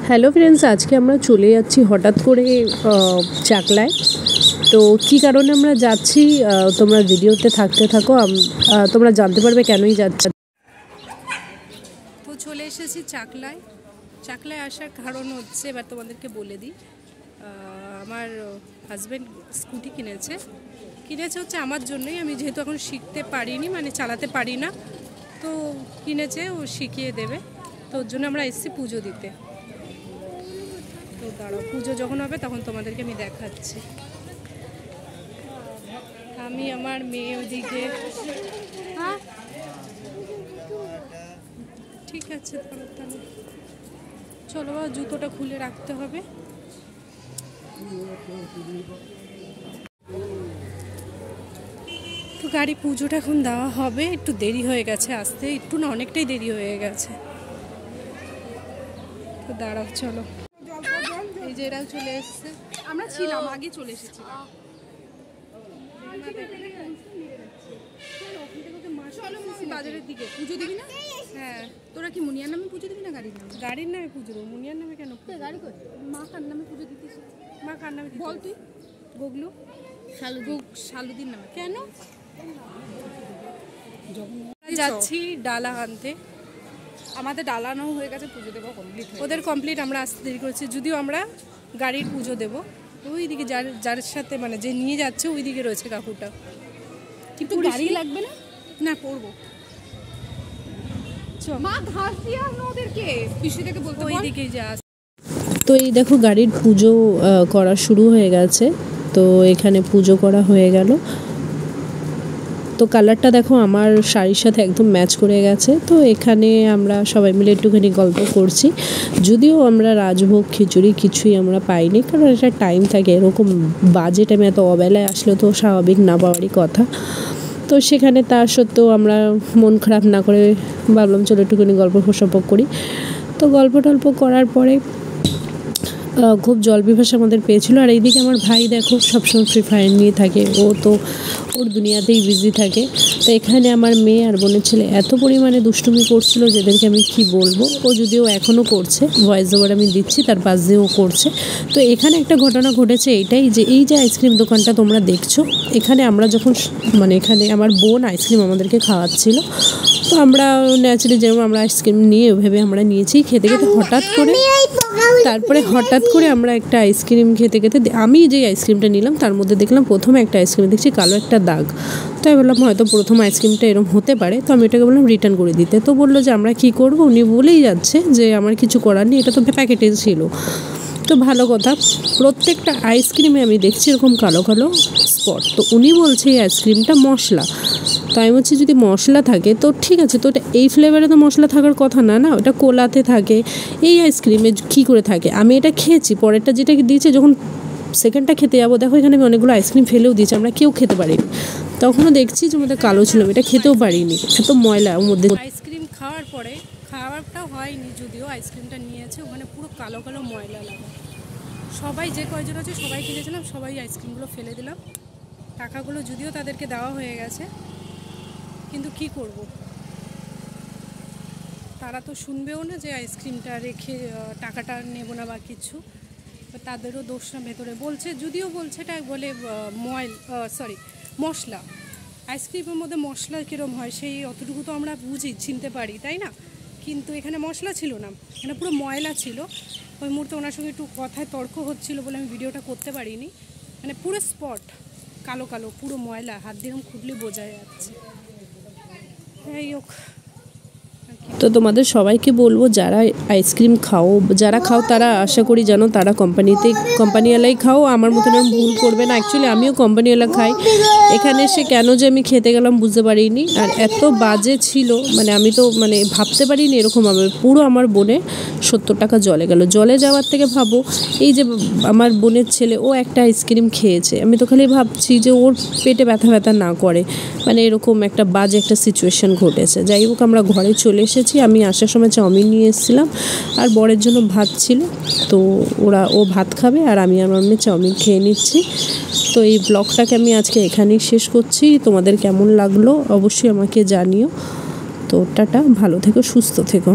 Hello friends, আজকে আমরা চলে যাচ্ছি হঠাৎ করে চাকলায়। তো কী কারণে আমরা যাচ্ছি তোমরা ভিডিওতে থাকতে থাকো, তোমরা জানতে পারবে কেনই যাচ্ছি। তো চলে এসেছি চাকলায়। চাকলায় আসার কারণ হচ্ছে, এবার তোমাদেরকে বলে দিই, আমার হাজব্যান্ড স্কুটি কিনেছে হচ্ছে আমার জন্যই। আমি যেহেতু এখন শিখতে পারিনি, মানে চালাতে পারি না, তো কিনেছে, ও শিখিয়ে দেবে। তো ওর জন্য আমরা এসেছি পুজো দিতে। তো দাঁড়াও, পুজো যখন হবে তখন তোমাদেরকে আমি দেখাচ্ছি। আমি আমার মেয়ে ওদিকে, ঠিক আছে তাহলে চলো, জুতোটা খুলে রাখতে হবে। তো গাড়ি পুজোটা এখন দেওয়া হবে, একটু দেরি হয়ে গেছে আসতে, একটু না অনেকটাই দেরি হয়ে গেছে। তো দাঁড়াও, চলো। এই যে এরাও চলে এসছে, আমরা ছিলাম আগে চলে এসেছি। বাজারের দিকে পুজো দিবি না? হ্যাঁ। তোরা কি মুনিয়ার নামে পুজো দিবি না গাড়ির নামে? গাড়ির নামে পুজো দেবো, মুনিয়ার নামে কেন? গাড়ি করে মা কার নামে পুজো দিতেছ? মা কার নামে বল তুই? বগলু শালুদির নামে। কেন? যাচ্ছি ডালা আনতে। আমাদের ডালানো হয়ে গেছে, পুজো দেবো কমপ্লিট। ওদের কমপ্লিট, আমরা আসতে দেরি করেছি। যদিও আমরা গাড়ির পুজো দেবো, ওই দিকে যার সাথে মানে যে নিয়ে যাচ্ছে ওই দিকে রয়েছে কাকুটা। কিন্তু গাড়ি লাগবে না? না, পড়বো। মা ঘাস দিয়ে আনো ওদেরকে, পিসি থেকে বলতে ওই দিকেই যা। তো এই দেখো, গাড়ির পুজো করা শুরু হয়ে গেছে। তো এখানে পুজো করা হয়ে গেল। তো কালারটা দেখো আমার শাড়ির সাথে একদম ম্যাচ করে গেছে। তো এখানে আমরা সবাই মিলে একটুখানি গল্প করছি। যদিও আমরা রাজভোগ খিচুড়ি কিছুই আমরা পাইনি, কারণ এটা টাইম থাকে, এরকম বাজে টাইমে এত অবেলায় আসলে তো স্বাভাবিক না পাওয়ারই কথা। তো সেখানে তা সত্ত্বেও আমরা মন খারাপ না করে ভাবলাম চলো একটুখানি গল্প সল্প করি। তো গল্প টল্প করার পরে খুব জল পিপাসা আমাদের পেয়েছিল। আর এইদিকে আমার ভাই দেখো সবসময় ফ্রি ফায়ার নিয়ে থাকে, ও তো ওর দুনিয়াতেই বিজি থাকে। তো এখানে আমার মেয়ে আর বোনের ছেলে এত পরিমাণে দুষ্টুমি করছিল যেদেরকে আমি কি বলবো। ও যদিও এখনও করছে, ভয়েস ওভার আমি দিচ্ছি, তার পাশ দিয়েও করছে। তো এখানে একটা ঘটনা ঘটেছে, এটাই যে এই যে আইসক্রিম দোকানটা তোমরা দেখছো, এখানে আমরা যখন মানে এখানে আমার বোন আইসক্রিম আমাদেরকে খাওয়াচ্ছিল। তো আমরা ন্যাচারালি যেরকম আমরা আইসক্রিম নিয়ে ভেবে আমরা নিয়েছি, খেতে খেতে হঠাৎ করে আমরা একটা আইসক্রিম খেতে আমি যে আইসক্রিমটা নিলাম তার মধ্যে দেখলাম প্রথমে একটা আইসক্রিম দেখছি কালো একটা দাগ। তো আমি বললাম হয়তো প্রথম আইসক্রিমটা এরকম হতে পারে। তো আমি এটাকে বললাম রিটার্ন করে দিতে। তো বললো যে আমরা কি করব, উনি বলেই যাচ্ছে যে আমার কিছু করার নেই, এটা তো প্যাকেটে ছিল। তো ভালো কথা, প্রত্যেকটা আইসক্রিমে আমি দেখছি এরকম কালো কালো স্পট। তো উনি বলছে এই আইসক্রিমটা মশলা। তো আমি বলছি যদি মশলা থাকে তো ঠিক আছে, তো এটা এই ফ্লেভারে তো মশলা থাকার কথা না, না ওটা কোলাতে থাকে, এই আইসক্রিমে কী করে থাকে? আমি এটা খেয়েছি, পরেরটা যেটা দিয়েছে যখন সেকেন্ডটা খেতে যাবো, দেখো এখানে আমি অনেকগুলো আইসক্রিম ফেলেও দিয়েছি, আমরা কেউ খেতে পারিনি। তখনও দেখছি যে মধ্যে কালো ছিল, এটা খেতেও পারিনি, এত ময়লা ওর মধ্যে। আইসক্রিম খাওয়ার পরে, খাওয়ারটা হয়নি যদিও, আইসক্রিমটা নিয়েছে, ওখানে পুরো কালো কালো ময়লা লাগা। সবাই যে কয়জন আছে সবাই কিনেছিলাম, সবাই আইসক্রিমগুলো ফেলে দিলাম। টাকাগুলো যদিও তাদেরকে দেওয়া হয়ে গেছে, কিন্তু কি করব, তারা তো শুনবেও না যে আইসক্রিমটা রেখে টাকাটা নেব না বা কিছু। তাদেরও দোষ না, ভেতরে বলছে, যদিও বলছে এটা বলে মশলা। আইসক্রিমের মধ্যে মশলা কীরকম হয় সেই অতটুকু তো আমরা বুঝি, চিনতে পারি, তাই না? কিন্তু এখানে মশলা ছিল না, এখানে পুরো ময়লা ছিল। ওই মুহূর্তে ওনার সঙ্গে একটু কথায় তর্ক হচ্ছিলো বলে আমি ভিডিওটা করতে পারিনি। মানে পুরো স্পট কালো কালো, পুরো ময়লা, হাত দিয়ে খুবলে বোঝা যাচ্ছে। যাই হোক, তো তোমাদের সবাইকে বলবো যারা আইসক্রিম যারা খাও তারা আশা করি জানো তারা কোম্পানিওয়ালাই খাও, আমার মতন এরকম ভুল করবে না। অ্যাকচুয়ালি আমিও কোম্পানিওয়ালা খাই। এখানে এসে কেন যে আমি খেতে গেলাম বুঝতে পারিনি। আর এত বাজে ছিল, মানে আমি তো মানে ভাবতে পারিনি এরকম হবে। পুরো আমার বোনের 70 টাকা জলে গেল। জলে যাওয়ার থেকে ভাবো, এই যে আমার বোনের ছেলে ও একটা আইসক্রিম খেয়েছে, আমি তো খালি ভাবছি যে ওর পেটে ব্যথা না করে, মানে এরকম একটা বাজে একটা সিচুয়েশান ঘটেছে। যাই হোক, আমরা ঘরে চলে এসেছি। আমি আসার সময় চাউমিন নিয়ে এসেছিলাম, আর বরের জন্য ভাত ছিল। তো ও ভাত খাবে আর আমি আমার মেয়ে চাউমিন খেয়ে নিচ্ছি। তো এই ব্লগটাকে আমি আজকে এখানেই শেষ করছি। তোমাদের কেমন লাগলো অবশ্যই আমাকে জানিও। তো টাটা, ভালো থেকো, সুস্থ থেকো।